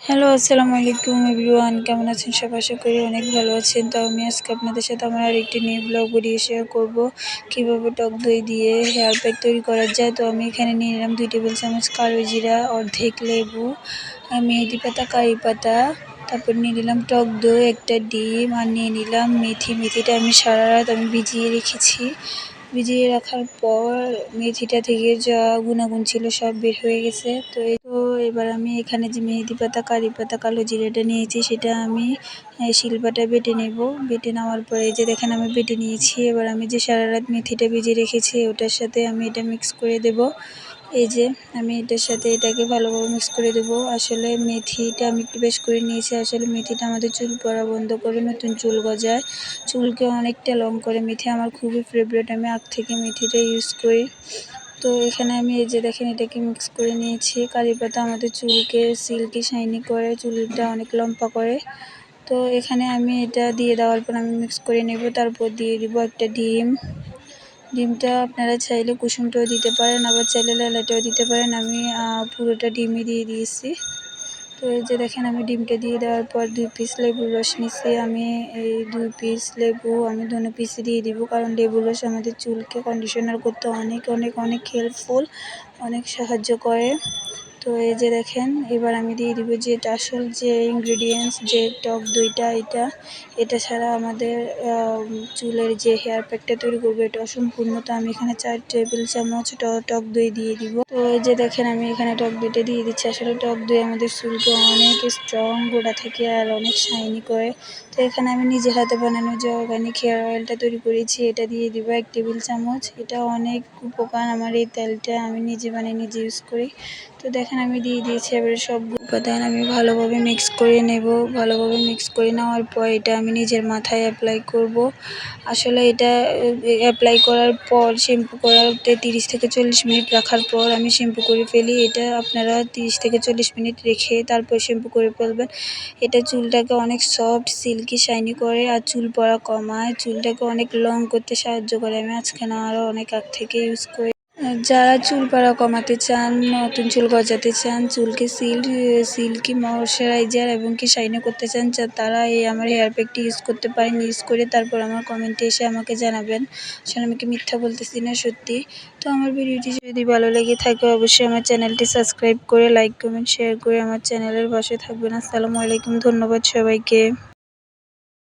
Hello, আসসালামু আলাইকুম everyone. কেমন আছেন সবাই? আশা করি অনেক ভালো আছেন। তো আমি আজকে আপনাদের সাথে আমার আরেকটি নিউ ব্লগ ভিডিও শেয়ার করব। কিভাবে টক দই দিয়ে হেয়ার প্যাক তৈরি করা যায়। তো আমি এখানে নিয়ে নিলাম 2 টেবিল চামচ কালো জিরা, অর্ধেক লেবু, মেহেদি পাতা, কারি পাতা, তারপর নিয়ে নিলাম টক দই, একটা ডিম, আর নিয়ে নিলাম মেথি। মেথিটা আমি সারা রাত ভিজিয়ে রেখেছি। ভিজিয়ে রাখার পর মেথিটা থেকে যা গুণাগুণ ছিল সব বের হয়ে গেছে। তো এবার আমি এখানে যে মেহেদি পাতা, কারি পাতা, কালো জিরাটা নিয়েছি সেটা আমি শিলপাটায় বেটে নেব। বেটে নেওয়ার পরে এই যে দেখেন আমি বেটে নিয়েছি। এবার আমি যে সারা রাত মেথিটা ভিজিয়ে রেখেছি ওটার সাথে আমি এটা মিক্স করে দেব। এই যে আমি এটার সাথে এটাকে ভালোভাবে মিক্স করে দেব। আসলে মেথিটা আমি একটু বেশ করে নিয়েছি। আসলে মেথিটা আমাদের চুল পড়া বন্ধ করে, নতুন চুল গজায়, চুলকে অনেকটা লং করে। মেথি আমার খুবই ফেভারিট, আমি আগ থেকে মেথিটা ইউজ করি। তো এখানে আমি এই যে দেখেন এটাকে মিক্স করে নিয়েছি। কারি পাতা আমাদের চুলকে সিল্কি শাইনি করে, চুলটা অনেক লম্বা করে। তো এখানে আমি এটা দিয়ে দেওয়ার পর আমি মিক্স করে নেব। তারপর দিয়ে দিব একটা ডিম। ডিমটা আপনারা চাইলে কুসুমটাও দিতে পারেন, আবার চাইলে লালাটাও দিতে পারেন। আমি পুরোটা ডিমই দিয়ে দিয়েছি। তো এই যে দেখেন আমি ডিমটা দিয়ে দেওয়ার পর 2 পিস লেবুর রস নিচ্ছি। আমি এই 2 পিস লেবু আমি দোনো পিসই দিয়ে দিব, কারণ লেবুর রস আমাদের চুলকে কন্ডিশনার করতে অনেক অনেক অনেক হেল্পফুল, অনেক সাহায্য করে। তো এই যে দেখেন এবার আমি দিয়ে দিব যে আসল যে ইনগ্রিডিয়েন্টস, যে টক দইটা, এটা ছাড়া আমাদের চুলের যে হেয়ার প্যাকটা তৈরি করবো এটা অসম্পূর্ণ। তো আমি এখানে 4 টেবিল চামচ টক দই দিয়ে দিব। তো এই যে দেখেন আমি এখানে টক দইটা দিয়ে দিচ্ছি। আসলে টক দই আমাদের চুলকে অনেক স্ট্রং গোড়া থেকে আর অনেক শাইনি করে। তো এখানে আমি নিজের হাতে বানানো যে অর্গানিক হেয়ার অয়েলটা তৈরি করেছি এটা দিয়ে দিব 1 টেবিল চামচ। এটা অনেক উপকার, আমার এই তেলটা আমি নিজে বানিয়ে নিজে ইউজ করি। তো দেখেন আমি দিয়ে দিয়েছি। এবারে সব উপাদান আমি ভালোভাবে মিক্স করে নেব। ভালোভাবে মিক্স করে নেওয়ার পর এটা আমি নিজের মাথায় অ্যাপ্লাই করব। আসলে এটা অ্যাপ্লাই করার পর শ্যাম্পু করাতে 30 থেকে 40 মিনিট রাখার পর আমি শ্যাম্পু করে ফেলি। এটা আপনারা 30 থেকে 40 মিনিট রেখে তারপর শ্যাম্পু করে ফেলবেন। এটা চুলটাকে অনেক সফট, সিল্কি, শাইনি করে আর চুল পড়া কমায়, চুলটাকে অনেক লং করতে সাহায্য করে। আমি আজকে না আরও অনেক আগ থেকে ইউজ করি। যারা চুল পড়া কমাতে চান, নতুন চুল গজাতে চান, চুলকে সিল্কি ময়েশ্চারাইজার এবং কি শাইনি করতে চান, তারা এই আমার হেয়ার প্যাকটি ইউজ করতে পারেন। ইউজ করে তারপর আমার কমেন্টে এসে আমাকে জানাবেন। আসলে আমি কি মিথ্যা বলতেছি না, সত্যি। তো আমার ভিডিওটি যদি ভালো লেগে থাকে অবশ্যই আমার চ্যানেলটি সাবস্ক্রাইব করে, লাইক, কমেন্ট, শেয়ার করে আমার চ্যানেলের পাশে থাকবেন। আসসালামু আলাইকুম, ধন্যবাদ সবাইকে।